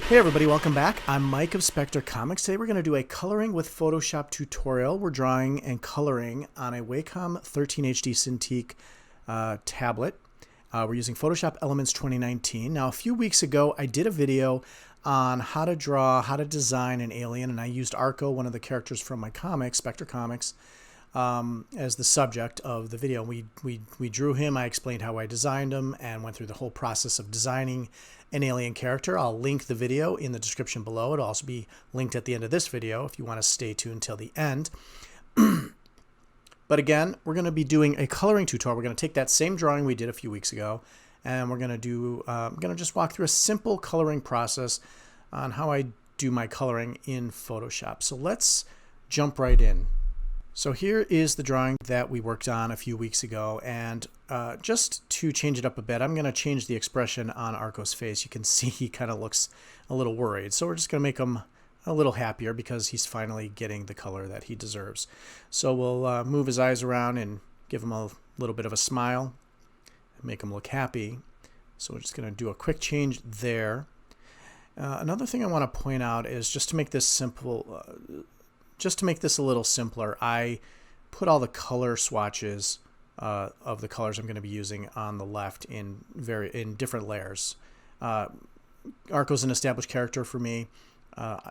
Hey everybody, welcome back. I'm Mike of Spectre Comics. Today we're going to do a coloring with Photoshop tutorial. We're drawing and coloring on a Wacom 13HD Cintiq tablet. We're using Photoshop Elements 2019. Now a few weeks ago I did a video on how to draw, how to design an alien, and I used Arcko, one of the characters from my comics, Spectre Comics, as the subject of the video. We drew him. I explained how I designed him and went through the whole process of designing an alien character. I'll link the video in the description below. It'll also be linked at the end of this video if you want to stay tuned till the end. But again, we're going to be doing a coloring tutorial. We're going to take that same drawing we did a few weeks ago, and we're going to do I'm going to just walk through a simple coloring process on how I do my coloring in Photoshop. So let's jump right in. So here is the drawing that we worked on a few weeks ago, and just to change it up a bit, I'm going to change the expression on Arcko's face. You can see he kind of looks a little worried, so we're just going to make him a little happier because he's finally getting the color that he deserves. So we'll move his eyes around and give him a little bit of a smile and make him look happy. So we're just going to do a quick change there. Another thing I want to point out is just to make this simple. Just to make this a little simpler, I put all the color swatches of the colors I'm going to be using on the left in different layers. Arcko's an established character for me.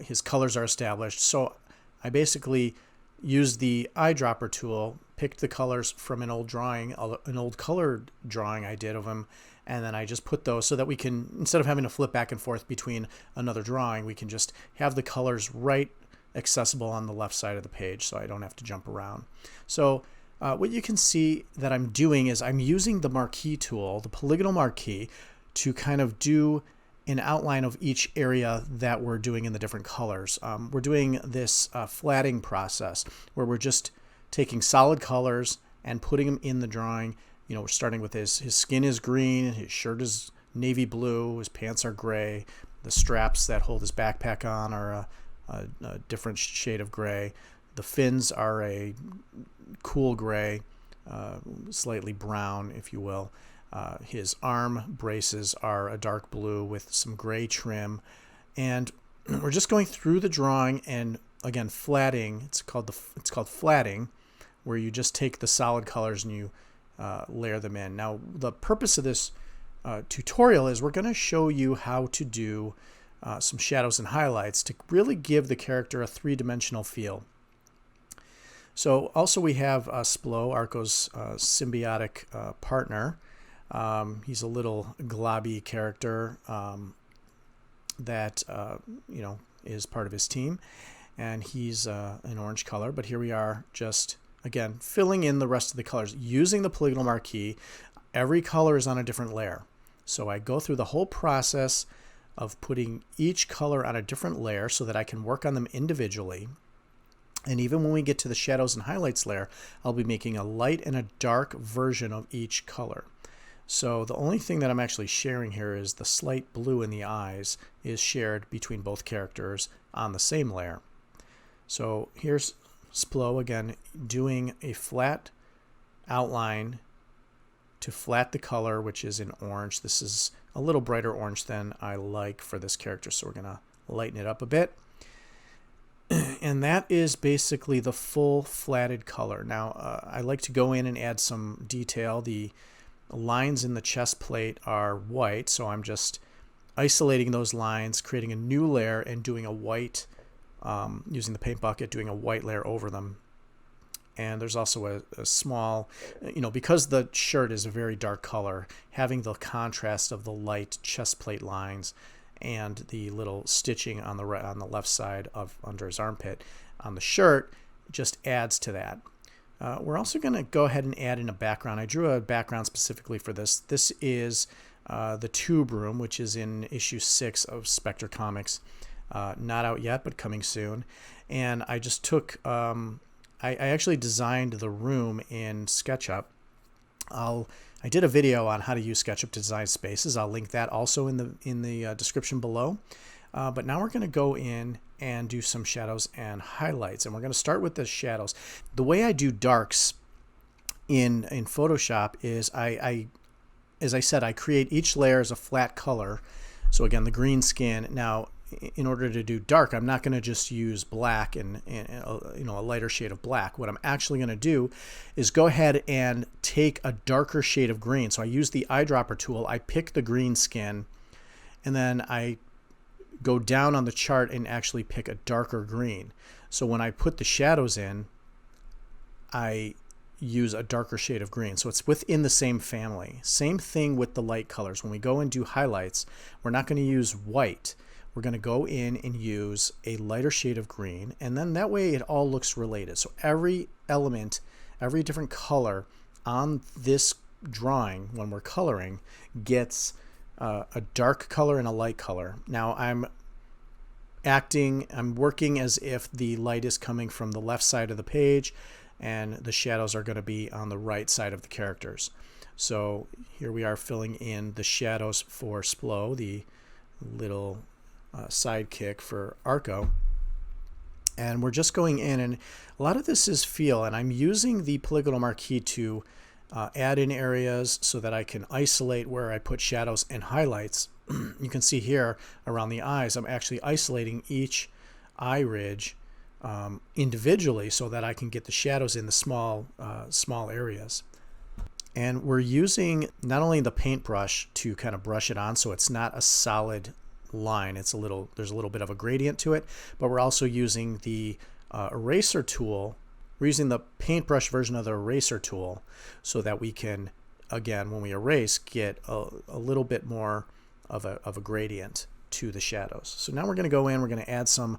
His colors are established, so I basically used the eyedropper tool, picked the colors from an old drawing, an old colored drawing I did of him, and then I just put those so that we can, instead of having to flip back and forth between another drawing, we can just have the colors right accessible on the left side of the page so I don't have to jump around. So what you can see that I'm doing is I'm using the marquee tool, the polygonal marquee, to kind of do an outline of each area that we're doing in the different colors. We're doing this flatting process where we're just taking solid colors and putting them in the drawing. You know, we're starting with his skin is green, his shirt is navy blue, his pants are gray, the straps that hold his backpack on are a different shade of gray. The fins are a cool gray, slightly brown, if you will. His arm braces are a dark blue with some gray trim. And we're just going through the drawing and, again, flatting. It's called flatting, where you just take the solid colors and you layer them in. Now, the purpose of this tutorial is we're going to show you how to do some shadows and highlights to really give the character a three-dimensional feel. So also we have Splo, Arcko's symbiotic partner. He's a little globby character that you know, is part of his team, and he's an orange color. But here we are, just again filling in the rest of the colors using the polygonal marquee. Every color is on a different layer, so I go through the whole process of putting each color on a different layer so that I can work on them individually. And even when we get to the shadows and highlights layer, I'll be making a light and a dark version of each color. So the only thing that I'm actually sharing here is the slight blue in the eyes is shared between both characters on the same layer. So here's Splo again doing a flat outline to flat the color, which is in orange. This is a little brighter orange than I like for this character, so we're going to lighten it up a bit. And that is basically the full flatted color. Now, I like to go in and add some detail. The lines in the chest plate are white, so I'm just isolating those lines, creating a new layer, and doing a white, using the paint bucket, doing a white layer over them. And there's also a small, you know, because the shirt is a very dark color, having the contrast of the light chest plate lines and the little stitching on the left side of under his armpit on the shirt just adds to that. We're also going to go ahead and add in a background. I drew a background specifically for this. This is the Tube Room, which is in issue 6 of Spectre Comics. Not out yet, but coming soon. And I just took... I actually designed the room in SketchUp. I did a video on how to use SketchUp to design spaces. I'll link that also in the description below. But now we're going to go in and do some shadows and highlights, and we're going to start with the shadows. The way I do darks in Photoshop is I as I said, I create each layer as a flat color. So again, the green skin. Now, in order to do dark, I'm not going to just use black and a lighter shade of black. What I'm actually going to do is go ahead and take a darker shade of green. So I use the eyedropper tool. I pick the green skin, and then I go down on the chart and actually pick a darker green. So when I put the shadows in, I use a darker shade of green. So it's within the same family. Same thing with the light colors. When we go and do highlights, we're not going to use white. We're going to go in and use a lighter shade of green, and then that way it all looks related. So every element, every different color on this drawing when we're coloring gets a dark color and a light color. Now I'm working as if the light is coming from the left side of the page and the shadows are going to be on the right side of the characters. So here we are filling in the shadows for Splo, the little sidekick for Arcko, and we're just going in, and a lot of this is feel, and I'm using the polygonal marquee to add in areas so that I can isolate where I put shadows and highlights. You can see here around the eyes, I'm actually isolating each eye ridge individually so that I can get the shadows in the small areas. And we're using not only the paintbrush to kind of brush it on so it's not a solid line, there's a little bit of a gradient to it, but we're also using the eraser tool. We're using the paintbrush version of the eraser tool so that we can, again, when we erase, get a little bit more of a gradient to the shadows. So now we're going to go in, we're going to add some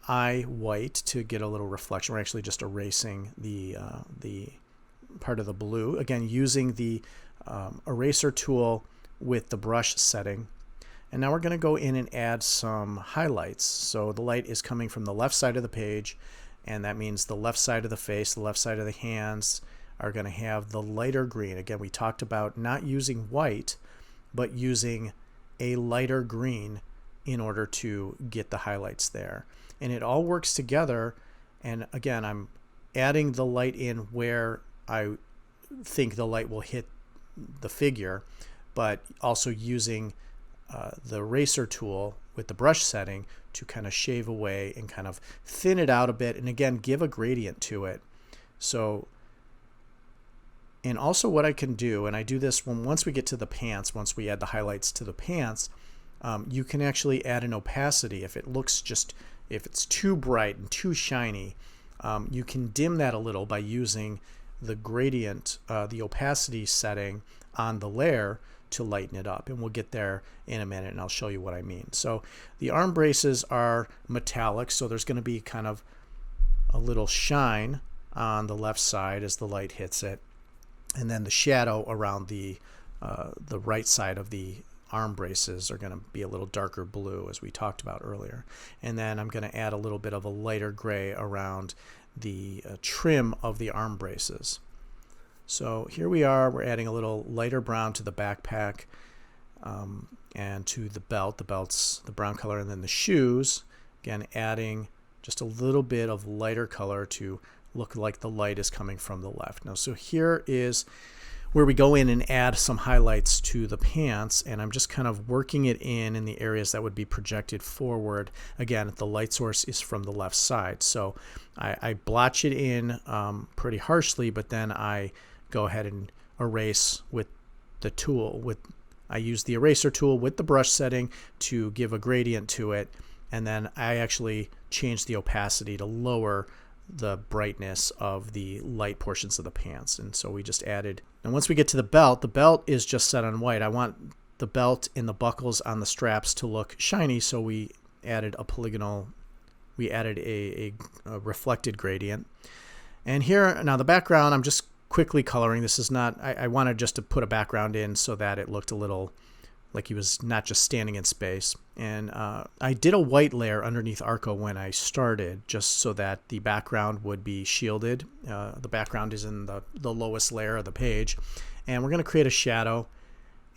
eye white to get a little reflection. We're actually just erasing the part of the blue, again using the eraser tool with the brush setting. And now we're going to go in and add some highlights. So the light is coming from the left side of the page, and that means the left side of the face, the left side of the hands are going to have the lighter green. Again, we talked about not using white, but using a lighter green in order to get the highlights there. And it all works together. And again, I'm adding the light in where I think the light will hit the figure, but also using the eraser tool with the brush setting to kind of shave away and kind of thin it out a bit, and again give a gradient to it. So, and also what I can do, and I do this once we get to the pants, once we add the highlights to the pants, you can actually add an opacity. If it's too bright and too shiny, you can dim that a little by using the gradient, the opacity setting on the layer to lighten it up, and we'll get there in a minute and I'll show you what I mean. So the arm braces are metallic, so there's going to be kind of a little shine on the left side as the light hits it, and then the shadow around the right side of the arm braces are going to be a little darker blue, as we talked about earlier. And then I'm going to add a little bit of a lighter gray around the trim of the arm braces. So here we are, we're adding a little lighter brown to the backpack and to the belt. The belt's the brown color, and then the shoes, again adding just a little bit of lighter color to look like the light is coming from the left. Now, so here is where we go in and add some highlights to the pants, and I'm just kind of working it in the areas that would be projected forward. Again, the light source is from the left side, so I blotch it in pretty harshly, but then I go ahead and erase with the tool. I use the eraser tool with the brush setting to give a gradient to it, and then I actually change the opacity to lower the brightness of the light portions of the pants. And so we just added, and once we get to the belt is just set on white. I want the belt and the buckles on the straps to look shiny, so we added a reflected gradient. And here now the background, I'm just quickly coloring. This is not, I wanted just to put a background in so that it looked a little like he was not just standing in space. And I did a white layer underneath Arcko when I started, just so that the background would be shielded. The background is in the lowest layer of the page. And we're going to create a shadow.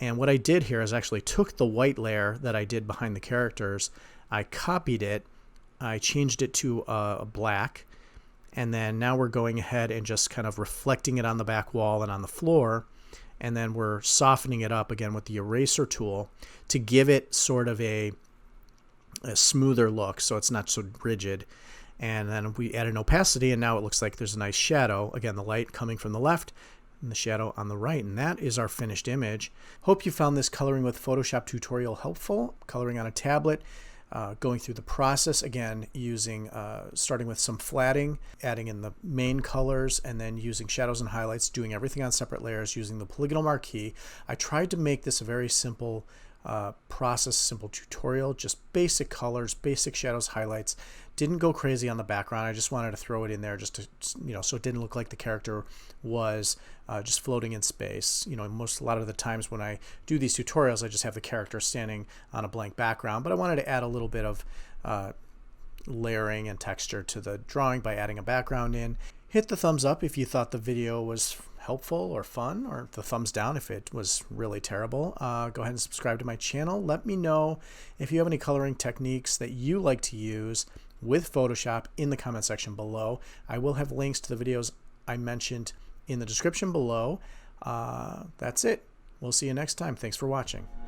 And what I did here is actually took the white layer that I did behind the characters, I copied it, I changed it to a black, and then now we're going ahead and just kind of reflecting it on the back wall and on the floor. and then we're softening it up again with the eraser tool to give it sort of a smoother look so it's not so rigid. And then we add an opacity, and now it looks like there's a nice shadow. Again, the light coming from the left and the shadow on the right, and that is our finished image. Hope you found this coloring with Photoshop tutorial helpful. Coloring on a tablet, going through the process again, using starting with some flatting, adding in the main colors, and then using shadows and highlights, doing everything on separate layers using the polygonal marquee. I tried to make this a very simple process, simple tutorial, just basic colors, basic shadows, highlights. Didn't go crazy on the background. I just wanted to throw it in there just to, so it didn't look like the character was just floating in space. A lot of the times when I do these tutorials, I just have the character standing on a blank background, but I wanted to add a little bit of layering and texture to the drawing by adding a background in. Hit the thumbs up if you thought the video was helpful or fun, or the thumbs down if it was really terrible. Go ahead and subscribe to my channel. Let me know if you have any coloring techniques that you like to use with Photoshop in the comment section below. I will have links to the videos I mentioned in the description below. That's it. We'll see you next time. Thanks for watching.